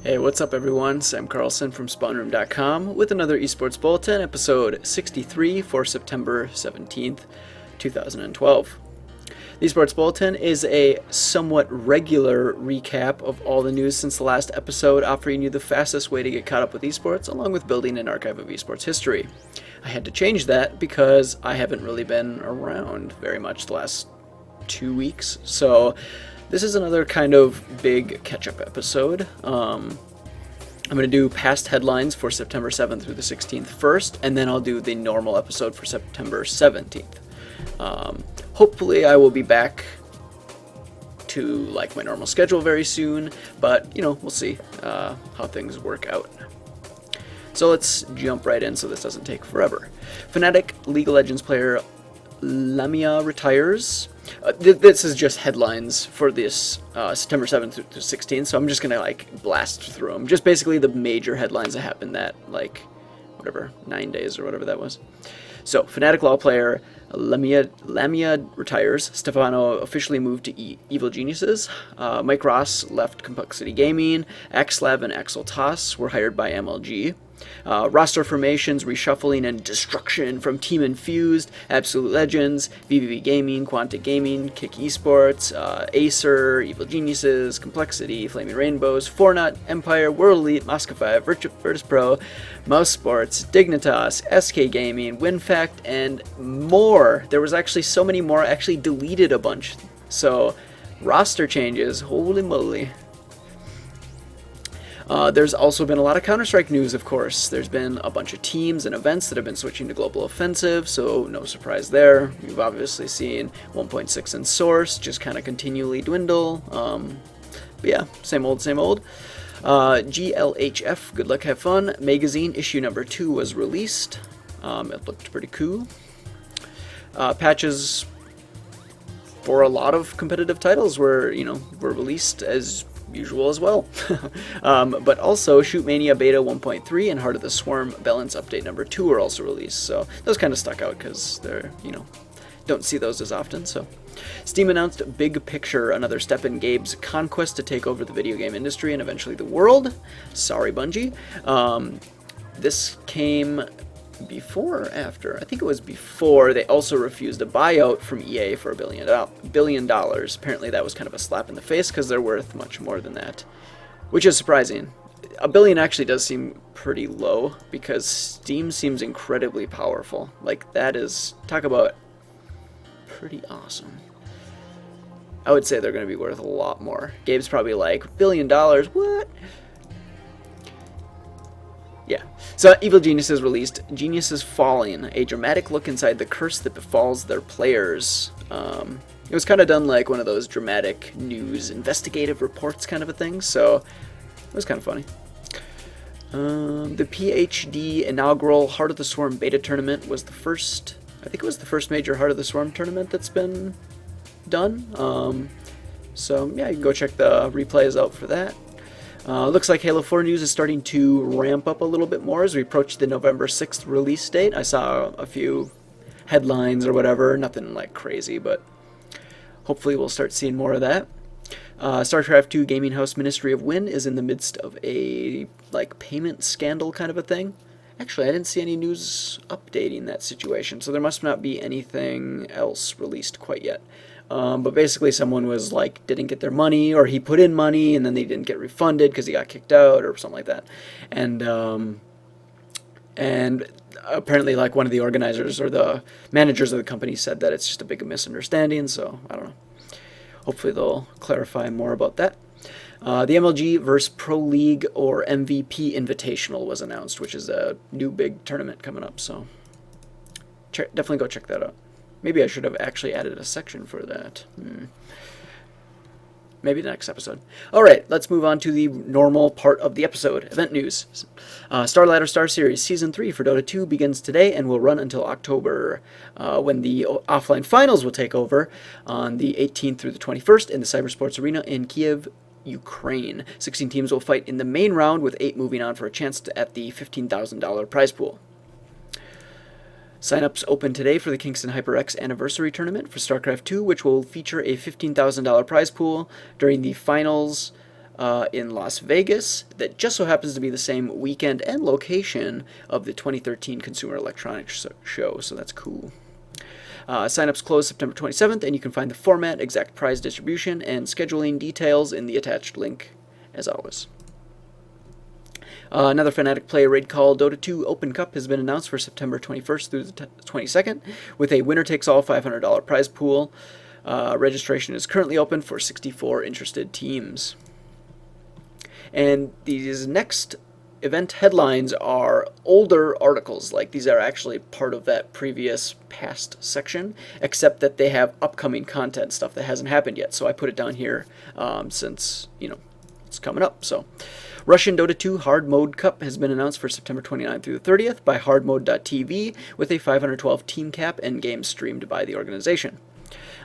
Hey, what's up everyone? Sam Carlson from SpawnRoom.com with another Esports Bulletin, episode 63 for September 17th, 2012. The Esports Bulletin is a somewhat regular recap of all the news since the last episode, offering you the fastest way to get caught up with esports, along with building an archive of esports history. I had to change that because I haven't really been around very much the last 2 weeks, so this is another kind of big catch-up episode. I'm going to do past headlines for September 7th through the 16th first, and then I'll do the normal episode for September 17th. Hopefully I will be back to like my normal schedule very soon, but we'll see how things work out. So let's jump right in so this doesn't take forever. Fnatic League of Legends player Lamia retires. This is just headlines for this September 7th through 16th, so I'm just going to blast through them. Just basically the major headlines that happened that 9 days or whatever that was. So, Fnatic LoL player Lamia retires. Stefano officially moved to Evil Geniuses. Mike Ross left Complexity Gaming. Axlav and Axel Toss were hired by MLG. Roster formations, reshuffling, and destruction from Team Infused, Absolute Legends, VVV Gaming, Quantic Gaming, Kick Esports, Acer, Evil Geniuses, Complexity, Flaming Rainbows, Fortnite, Empire, World Elite, Moscow5, Virtus Pro, Mouse Sports, Dignitas, SK Gaming, WinFact, and more. There was actually so many more, I actually deleted a bunch. So, roster changes, holy moly. There's also been a lot of Counter-Strike news, of course. There's been a bunch of teams and events that have been switching to Global Offensive, so no surprise there. We've obviously seen 1.6 and Source just kind of continually dwindle. But yeah, same old, same old. GLHF, Good Luck, Have Fun, magazine issue number 2 was released. It looked pretty cool. Patches for a lot of competitive titles were released as usual as well. But also Shootmania Beta 1.3 and Heart of the Swarm Balance Update number 2 are also released, so those kind of stuck out because they're, don't see those as often. So Steam announced Big Picture, another step in Gabe's conquest to take over the video game industry and eventually the world. Sorry, Bungie. This came before or after? I think it was before. They also refused a buyout from EA for $1 billion. Apparently that was kind of a slap in the face because they're worth much more than that, which is surprising. $1 billion actually does seem pretty low because Steam seems incredibly powerful. That is, talk about pretty awesome. I would say they're going to be worth a lot more. Gabe's probably like, $1 billion, what? Yeah. So Evil Geniuses released Geniuses Falling, a dramatic look inside the curse that befalls their players. It was kind of done like one of those dramatic news investigative reports kind of a thing, so it was kind of funny. The PhD inaugural Heart of the Swarm beta tournament was the first, I think it was the first major Heart of the Swarm tournament that's been done. So yeah, you can go check the replays out for that. Looks like Halo 4 news is starting to ramp up a little bit more as we approach the November 6th release date. I saw a few headlines or whatever, nothing like crazy, but hopefully we'll start seeing more of that. StarCraft 2 gaming house Ministry of Win is in the midst of a payment scandal kind of a thing. Actually, I didn't see any news updating that situation, so there must not be anything else released quite yet. But basically someone was didn't get their money, or he put in money and then they didn't get refunded because he got kicked out or something like that. And apparently one of the organizers or the managers of the company said that it's just a big misunderstanding, so I don't know. Hopefully they'll clarify more about that. The MLG vs. Pro League or MVP Invitational was announced, which is a new big tournament coming up, so definitely go check that out. Maybe I should have actually added a section for that. Maybe the next episode. Alright, let's move on to the normal part of the episode. Event news. Starladder Star Series Season 3 for Dota 2 begins today and will run until October, when the offline finals will take over on the 18th through the 21st in the Cybersports Arena in Kiev, Ukraine. 16 teams will fight in the main round, with 8 moving on for a chance at the $15,000 prize pool. Sign-ups open today for the Kingston HyperX Anniversary Tournament for StarCraft 2, which will feature a $15,000 prize pool. During the finals, in Las Vegas that just so happens to be the same weekend and location of the 2013 Consumer Electronics Show, so that's cool. Sign-ups close September 27th, and you can find the format, exact prize distribution, and scheduling details in the attached link, as always. Another Fnatic Play raid call Dota 2 Open Cup has been announced for September 21st through the 22nd, with a winner-takes-all $500 prize pool. Registration is currently open for 64 interested teams. And these next event headlines are older articles, like these are actually part of that previous past section, except that they have upcoming content, stuff that hasn't happened yet. So I put it down here since, it's coming up. So Russian Dota 2 Hard Mode Cup has been announced for September 29th through the 30th by hardmode.tv with a 512 team cap and games streamed by the organization.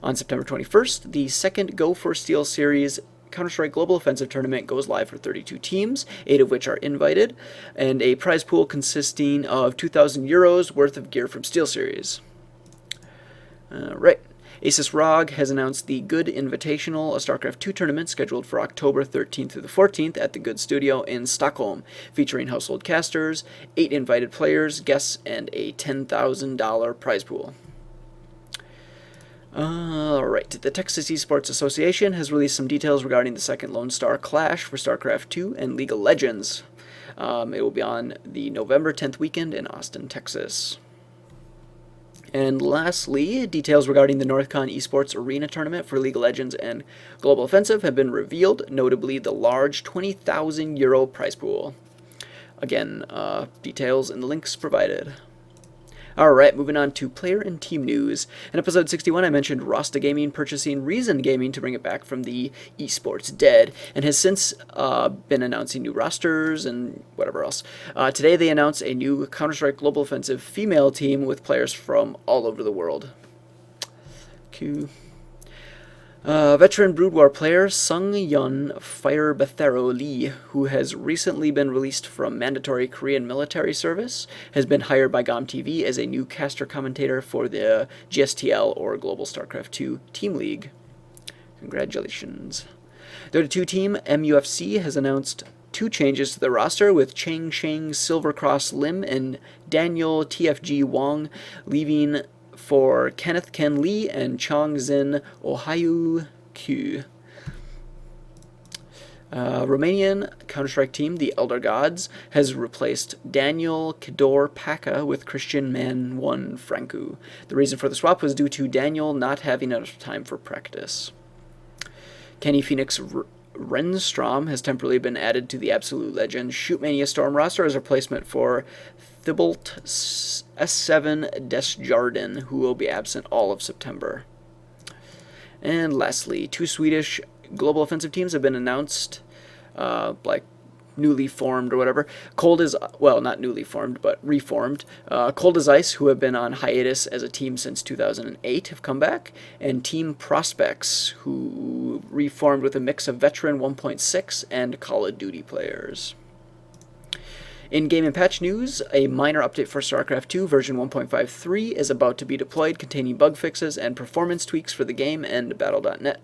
On September 21st, the second Go for Steel Series Counter-Strike Global Offensive Tournament goes live for 32 teams, 8 of which are invited, and a prize pool consisting of 2,000 euros worth of gear from SteelSeries. Right. Asus ROG has announced the Good Invitational, a StarCraft 2 tournament scheduled for October 13th through the 14th at the Good Studio in Stockholm, featuring household casters, 8 invited players, guests, and a $10,000 prize pool. Alright, the Texas Esports Association has released some details regarding the second Lone Star Clash for StarCraft 2 and League of Legends. It will be on the November 10th weekend in Austin, Texas. And lastly, details regarding the NorthCon Esports Arena Tournament for League of Legends and Global Offensive have been revealed, notably the large €20,000 prize pool. Again, details in the links provided. Alright, moving on to player and team news. In episode 61, I mentioned Rasta Gaming purchasing Reason Gaming to bring it back from the esports dead, and has since been announcing new rosters and whatever else. Today they announced a new Counter-Strike Global Offensive female team with players from all over the world. Veteran Brood War player Sung Yun Fire Bethero Lee, who has recently been released from mandatory Korean military service, has been hired by GOM.TV as a new caster commentator for the GSTL, or Global StarCraft 2 Team League. Congratulations. Dota 2 team MUFC has announced 2 changes to the roster, with Chang Sheng Silvercross Lim and Daniel TFG Wong leaving for Kenneth Ken Lee and Chong Zin Ohayu Q. Romanian Counter-Strike team, the Elder Gods, has replaced Daniel Kedor Paka with Christian Man1 Francu. The reason for the swap was due to Daniel not having enough time for practice. Kenny Phoenix Renstrom has temporarily been added to the Absolute Legends Shootmania Storm roster as a replacement for Thibault S7 Desjardins, who will be absent all of September. And lastly, 2 Swedish global offensive teams have been announced, newly formed or whatever. Not newly formed, but reformed. Cold as Ice, who have been on hiatus as a team since 2008, have come back. And Team Prospects, who reformed with a mix of veteran 1.6 and Call of Duty players. In Game and Patch news, a minor update for StarCraft 2 version 1.53 is about to be deployed, containing bug fixes and performance tweaks for the game and Battle.net.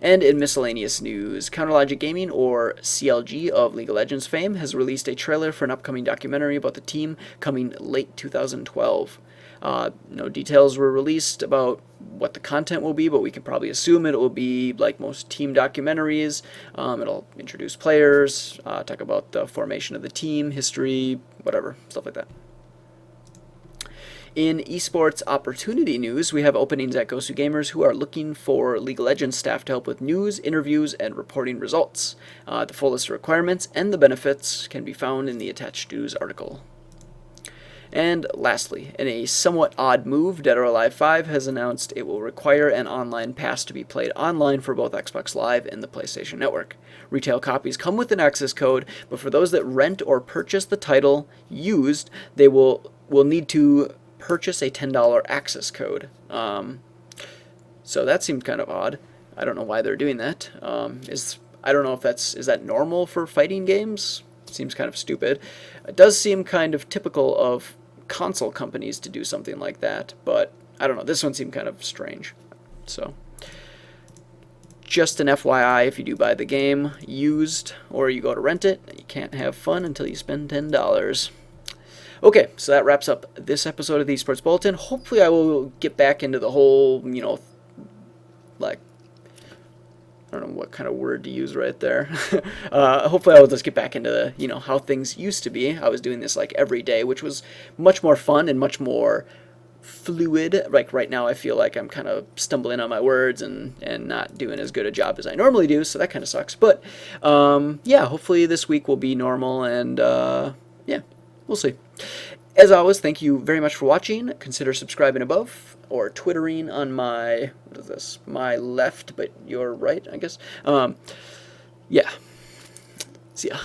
And in miscellaneous news, Counterlogic Gaming, or CLG of League of Legends fame, has released a trailer for an upcoming documentary about the team coming late 2012. No details were released about what the content will be, but we can probably assume it will be like most team documentaries. It'll introduce players, talk about the formation of the team, history, whatever, stuff like that. In esports opportunity news, we have openings at Gosu Gamers, who are looking for League of Legends staff to help with news, interviews, and reporting results. The full list of requirements and the benefits can be found in the attached news article. And lastly, in a somewhat odd move, Dead or Alive 5 has announced it will require an online pass to be played online for both Xbox Live and the PlayStation Network. Retail copies come with an access code, but for those that rent or purchase the title used, they will need to purchase a $10 access code. So that seemed kind of odd. I don't know why they're doing that. I don't know if is that normal for fighting games? Seems kind of stupid. It does seem kind of typical of console companies to do something like that, but I don't know. This one seemed kind of strange. So, just an FYI, if you do buy the game used or you go to rent it, you can't have fun until you spend $10. Okay, so that wraps up this episode of the Esports Bulletin. Hopefully I will get back into the whole, like, I don't know what kind of word to use right there. Hopefully I will just get back into, how things used to be. I was doing this, like, every day, which was much more fun and much more fluid. Like, right now I feel like I'm kind of stumbling on my words and not doing as good a job as I normally do, so that kind of sucks. But, yeah, hopefully this week will be normal, and, yeah, we'll see. As always, thank you very much for watching. Consider subscribing above or twittering on my, what is this, my left, but your right, I guess. Yeah. See ya.